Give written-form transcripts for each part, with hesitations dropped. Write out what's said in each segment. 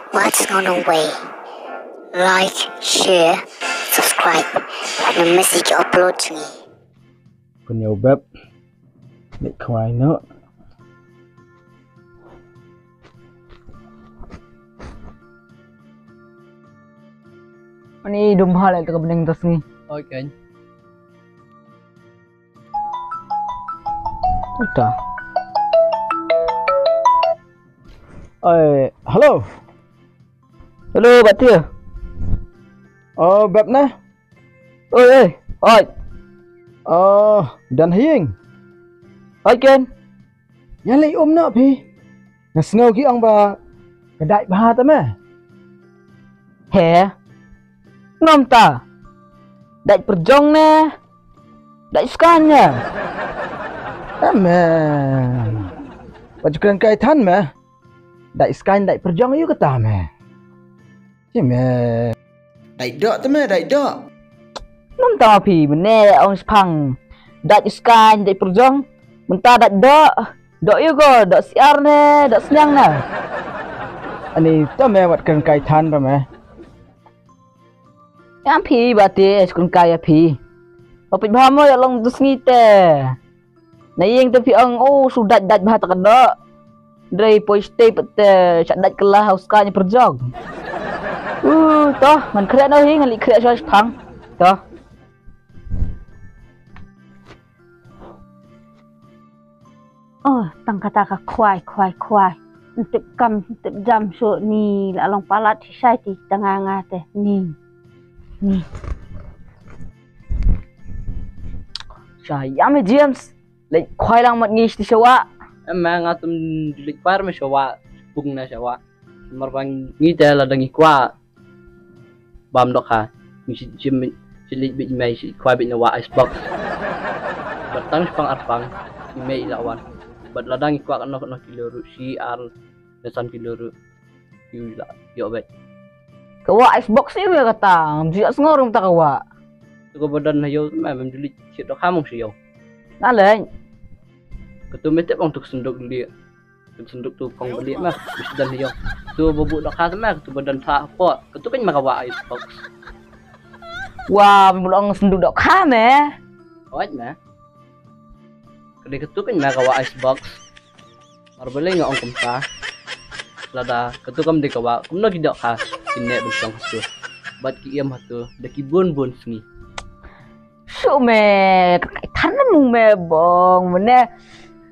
What's on the way? Like, share, subscribe, and message upload to me. Còn nhiều bếp để khoai nữa. Ini dumha lah tu kebening tas ni. Okay. Udah. Hello. Hello, Batia. Bếp nè. Oi. Dan hiing. Oi Ken. Yang lagi nak pi. Ngas ngau ki ang ba kedai bah ta meh. He. Nom ta. Dai perjong nè. Dai skan nha. Amen. Baju keren kai than meh. Dai skan dai perjong yu kata meh. Chi meh. Dai dok ta meh, dai dok. Nom ta pi mene ong spang. Dai skan dai perjong. Mentah dai dok. Dok yu go, dok siar nè, dok senyang nè. Ani ta meh wat keren kai than pa meh. Yang pi Batia sekun kaya pi. Opit bahamo ya long dus ngite. Naying tu pi ang sudah dat bah tak ada. Drai poi stay pete cadat kelah hauskanya perjog. Toh ngan kret no hi ngan li kret so phang. Toh. Tang kata ka khwai. Tip kam tip jam so ni la long palat sai ti tengah ngate ni. Sayang James. Lek khwai lang mat ngis ti sawa. Emang atum dilik par me sawa bung na sawa. Marpang ngite la dangi kwa. Bam dok ha. Misi cilik bit mai si khwai bit na wa icebox. Batang pang arpang mai lawan. Bat ladang kwa kan no kiluru si ar desan kiluru. Yo bet. Kawa icebox ni dia kata. Dia ngorong tak kawa. Tu ko badan hayo memang dilik cik dok hamong siyo. Naleng. Ketu metep untuk senduk dia. Senduk tu kong beli mah mesti dan hayo. Tu bubuk dok ha mah tu badan sa apa. Ketu kan makawa icebox. Wah, mulong senduk dok ha meh. Oi mah. Kedai ketu kan makawa icebox. Marbele ngong kumta. Lada ketu kam de kawa. Kumno gidok ha. Kine bersang tu. Bat ki iam hatu. Deki bun sengi. So me kaitan mu me bong mene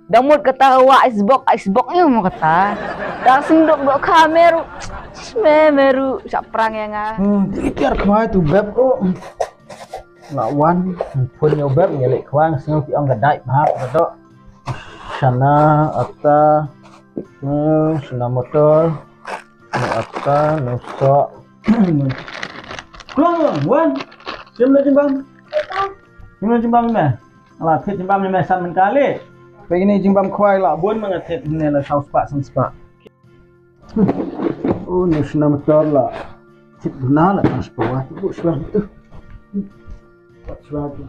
damut kata wa icebox ni mau kata dak senduk dok kameru meru sak perang yang Dikir khwai tu bếp lawan pun yo bếp nyelek khwang ngau ki ang kedai bah ta sana atta sana motor atta nusa Klong wan jimbang jimbang meh ala thit jimbang meh san men kali begini jimbang khwai la bun mengathit ne la saus pak sang spa ni sana motor la thit buna la pas bawah tu suah tu buat suah tu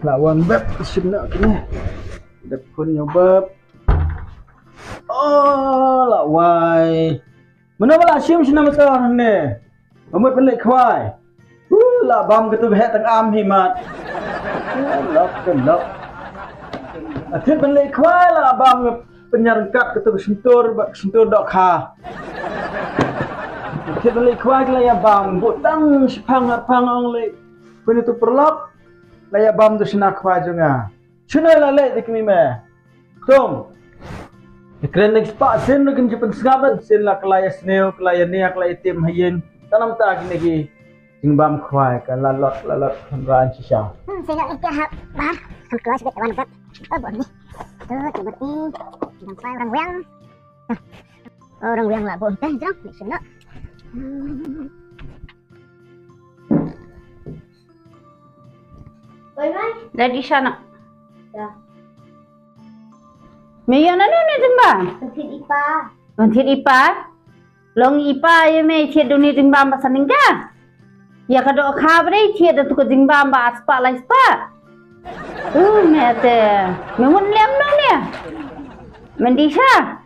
lawan beb sebenar kena depun nyobab lawai mana bala sim sina motor ne Mamut pelik khwai. La bam ketu behet tang am himat. Lok. Athit pelik khwai la bam penyarengkat ketu sentur dok kha. Athit pelik khwai la ya bam butang sipang ong le. Pun itu perlap la ya bam tu sina khwai junga. Chuna la le dikmi me. Tum. Keren nek spa sen nak jepen sangat sen la kelaya sneo kelaya nia kelaya tim hayen. Tanam tak lagi jimbam khwai kan lalot ran sisa. Saya nak ikat bah. Kelas bet wan bet. Bon ni. Coba ni. Sampai orang wiang. Orang wiang lah bon teh jang ni sana. Bye. Dari sana. Dah. Meyan anu ni jimbang. Nanti ipa. Long ipa ye me thiet duni jimbam ba saningga. Ya kado kha bre thiet tu ko jimbam ba aspa la spa. Me te me mun lem no ne. Mendisa.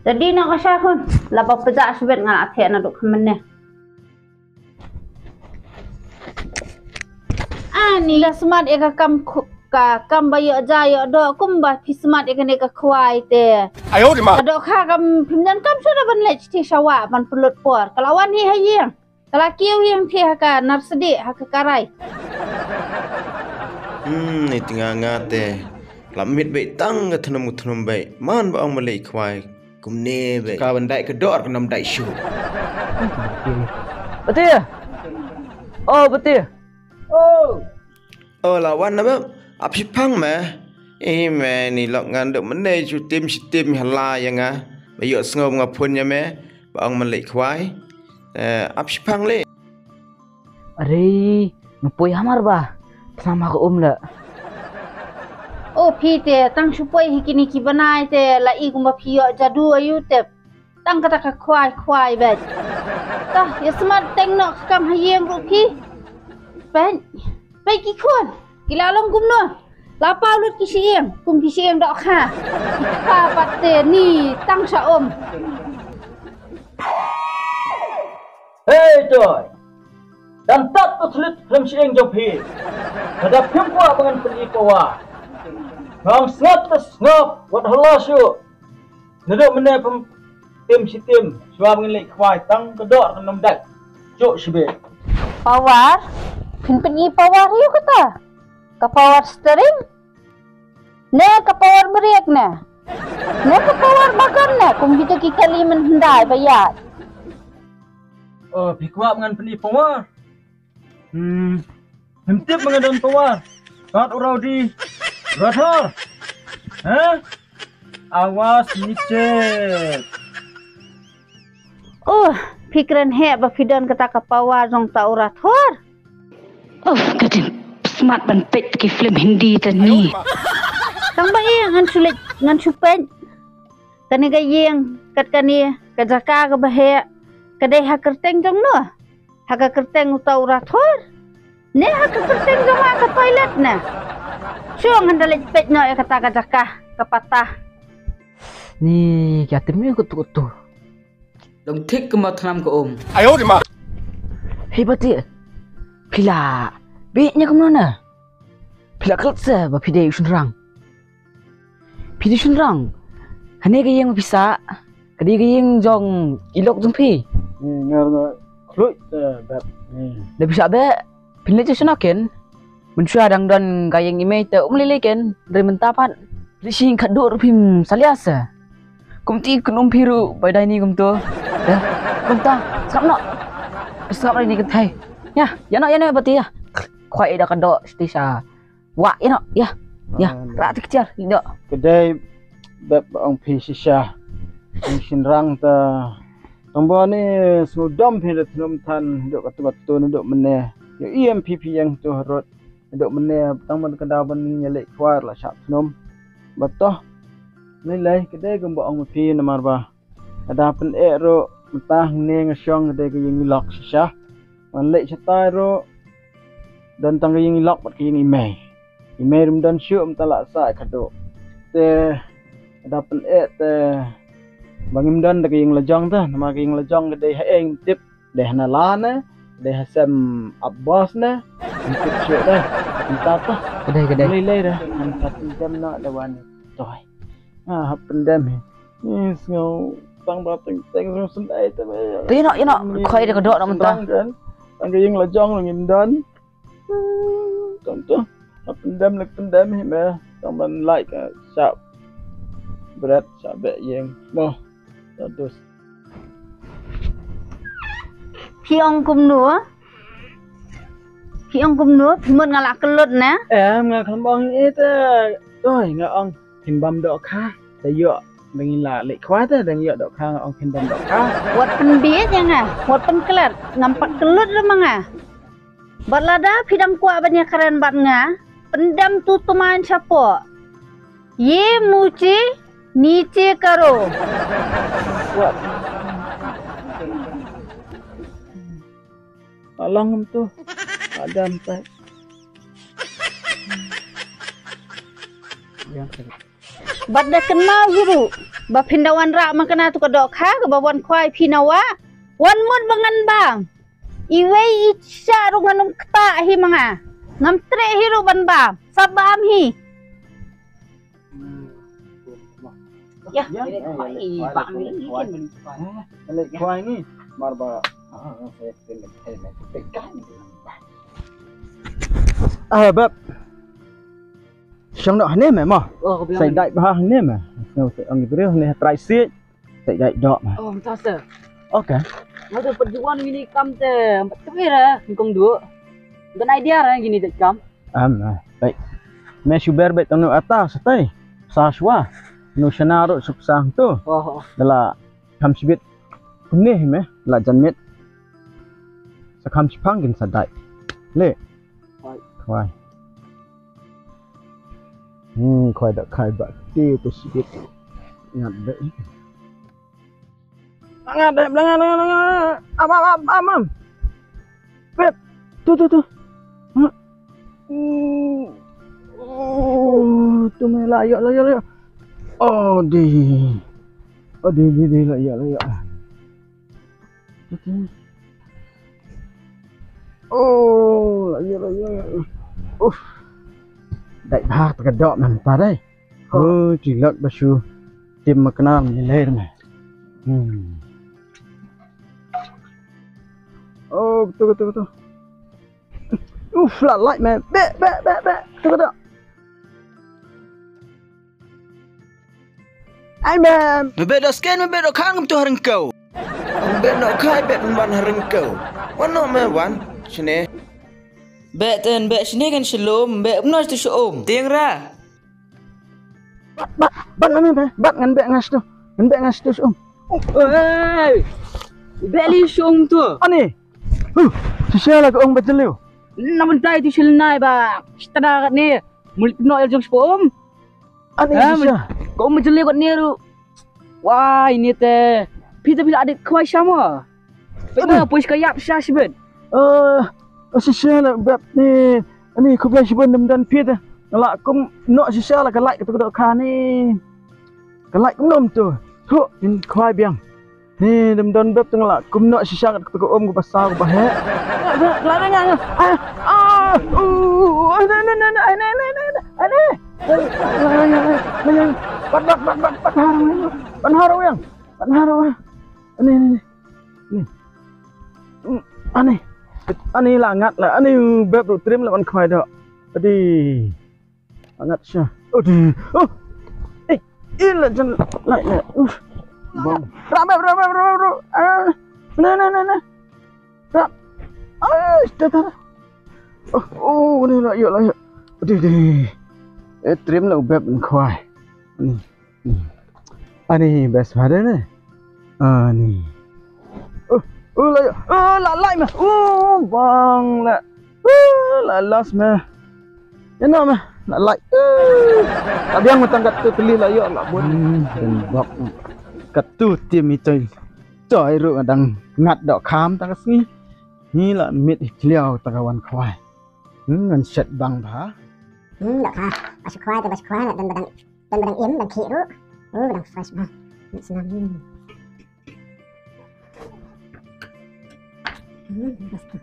Jadi nak kasih pun. Lepas pejak sebet dengan atik nak duk kemennya. Ni lah smart eka kam bayo jaya dok kumbah pi smart eka neka kuai te. Ayo di mana? Dok kam pimdan kam sudah ban lech ti syawa ban pelut por. Kalawan hi hayang. Kalau kieu yang ti haka narsedi haka karai. Ni tengah ngate. Lamit baik tang ke tenum baik. Man ba ong malai kwai. Kumne baik. Ka bandai ke dor ke nam dai syu. Betul? Oh, betul. Oh, Lawan apa? Api pang mah. Man ni lok ngan dok menai ju tim hala yang ah. Bayo sengau ngapun ya meh. Ba ong malai kwai. Api pang le. Aduh, ngepoi hamar bah. Sama ke lah. Oh pi te tang supoi hikini ki banai te la i kumba pio jadu ayu te. Tang kata ka kuai bet. Tah ya smart teng nok kam hayeng ru pi. Ben. Baik ikon. Gila long gumno. Lapa lut ki sieng. Kum ki sieng dok ha. Ikha patte ni tang sa om. Hei Joy. Dan tak terselit dalam siang jopi. Ada pimpua dengan penipuan. Ngang snap, wat halasyo. Nedok menai tim suam dengan lek kwai tang kedok dengan dak. Cuk sibe. Pawar. Pin pawar yu kata. Ka power steering. Ne ka power brake ne. Ne ka power bagan ne. Kum kita ki kali mendai bayar. Oh, pikwa dengan penipuan. Hentip mengadon pawar. Kat urau di rotor. Awas nicet. Oh, pikiran hek bafidan kata ka pawar jong ta urat hor. Oh, kadin smart ban pet ki film Hindi tani. Tang bae ngan supen. Kani ga yeng kat kani ka jaka ka bahe. Kadai ha kerteng jong no. Ha ka kerteng uta urat hor. Ne ha ka kerteng jong ka toilet na. Syong handalit pet no e kata ka jaka ka patah. Ni kiatimnya kutu. Dong thích ke matram ke om. Ayo di mana? Hei betul. Pila. Beknya ke mana? Pila kelsa ba pidai usunrang. Pidai usunrang. Hane ke yang bisa. Kadi ke yang jong ilok jong pi. Ngar klut bab ni. Dah bisa be. Pila je sunaken. Mensyah dang dan gayeng imei te umlileken dari mentapan. Rising kaduk rupim saliasa. Kumti kunum piru pada ini kumtu. Dah, kumta. Sekarang ini ketai. Ya nak betul ya. Kuai dah kaduk stisa. Wah, ya nak. Ya. Rat kecil, tidak. Kedai bab ang pisisah. Ang sinrang ta. Tombo ni sudam pila tunum tan duk katu duk meneh. Ya EMPP yang tu rot. Duk meneh tang ban kedaban ni nyelek kuar lah syak tunum. Batoh. Nilai kedai gumbo ang pi namar ba. Ada pen ro mentah ne ngasyong kedai ke yang lock sisah. Man lek cetai ro dan tang ke yang lock pat ke yang imei. Imei rum dan syuk mentala sa kado. Te ada pen te bangim dan ke yang lejong ta, nama ke yang lejong kedai ha eng tip deh nalana, deh Hasem Abbas na. Tip syuk dah. Entah ta. Kedai. Lei dah. Entah jam nak ada wan. Toy. Pendam ni ngau tang ba teng sendai tu. Tu ya nak kuai dah kaduk nak mentah. Ang yang lejong ngin dan. Contoh pendam he me tang ban like sharp berat sabek yang moh terus. Piong kum nu. Pimut ngalak kelut na. Ngak kembang itu. Oi ngak Himbam dok kah, dah yok dengan la lek kuat dah dengan yok dok kah orang himbam dok kah. Wat penbiet yang wat penkelat, nampak kelut remang Balada pidam kuat banyak keren bat pendam tu teman siapa? Ye muci, nice karo. Kuat. Tolong tu, ada empat. บัดเด็กกันมาวิรุบัดพินดาวันระมันก็น่าตุกดอกค้ากับวันควายพี่นาวะวันมุดบังงันบางอีเวอีชารุงันงตาฮิมังอ่ะน้ำเตะฮิรุบันบางสับบามฮิya bang ni Lệ khoai ni marba bab xong nọ nè mẹ mò xảy đại ba nè mẹ sao sẽ ông bữa này trai xí xảy đại đọ mà Oh, tak sir. ok Masa perjuangan gini kam teh, tapi lah, kong dua. Dan idea lah gini dek kam. baik mẹ suber bet tonu atas tay saswa nu shanaro suksang tu Oh, dala kam sibit kumne me la janmet sakam chipang gin sadai le khoai khoai da khai ba ti tu sibit ngad de langan am pep tu tu me la yo oh di la yo oh la yo đại bác ta đọ nằm ta đây chỉ lợn bà chú tìm mà cái nào mình lên này tôi lại mẹ bẹ tôi đó ai mẹ Bebek dah scan, bebek dah khang tu hareng kau. Bebek nak khai, bebek ban hareng kau. Wan nak me wan, sini. Bek ten, bek sini kan shalom, bek benar tu syom. Tiang ra. bắt ngăn bẹ ngas tu om hey, beli syong tu. ani siapa ke ông betul liu Namun tay tu silnai ba. Setelah ni, mulut no el jong spom. ani siapa Kau macam lewat ni tu. Wah, ini teh. Pita ada kuai sama. Bagaimana polis kayak sah sibet? siapa bab ni ani kau belajar sebelum dan pita ngelak kum nak siapa kelak kita kedok kan ni kelak kum nom tu tu in kuai biang ni dan bab ngelak kum nak siapa kita om ku pasal ku bahaya larang ini ban harau yang ani langat lah ani bab tu trim lah ban kuai dak tadi langat sya ilah jan lại nè bông bro nè rap tata ni lah yuk đi trim là bab ban kuai ani best father nè ani lại mà vâng lại last mà ini mà lại tapi yang matangkat tu teli lah yo lah bun dan bab kat tu tim itu coy ru kadang ngat dok kham ta kasni ni lah mit kliau tagawan khwai ngan set bang ba dok ha bas khwai lah dan badang im dan khi ru badang fresh ba ni senang bas tu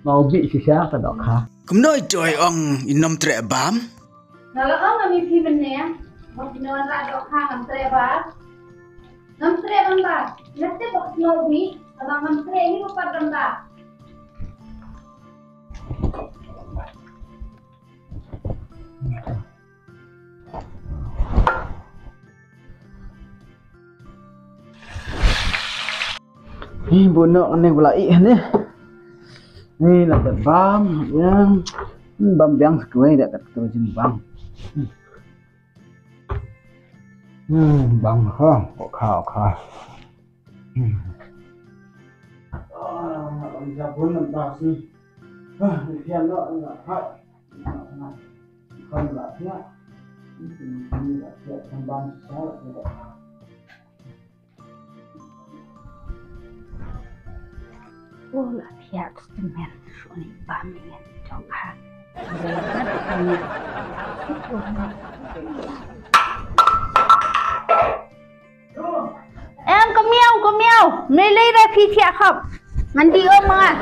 mau bị siapa ta dok ha Kum noi joy ong inom tre bam. Kalau kami pergi benar, mau pinawan ra dok ha ngam tre ba nanti bok nobi kalau ngam tre ni rupa damba ni bonok ni belai ni ni là cái bám bám biang sekali dak kat tu jimbang bang ha kok khao ông Japun làm ta si hiện nó là hại không là thế như là chuyện trong ban sao là thế Oh lah tiap semen suni bam ni jong ha. Nak punya. Em có mèo, mày lấy ra phi thiệt không? Mình đi ôm mà.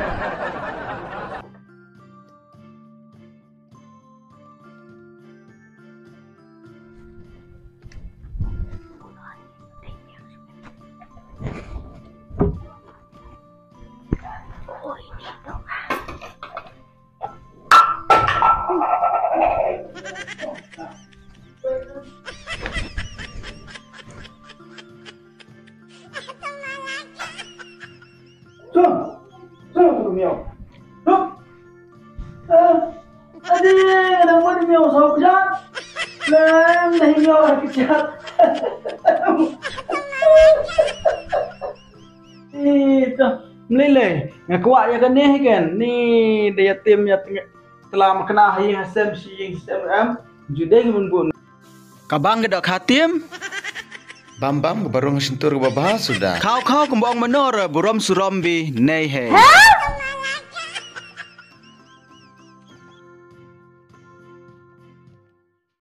Sung miêu. Look. Adi, nama ni miêu sao kejat? Lang, dah miêu kejat. Itu, meleleh. Ngakuat ya kan ni kan? Ni dia tim ya telah kena hai hasem si yang SMM. Judeng mun Kabang gedak khatim. Bam-bam barong sentur babah sudah. Kau kembang menor buram surambi nei he. Hả?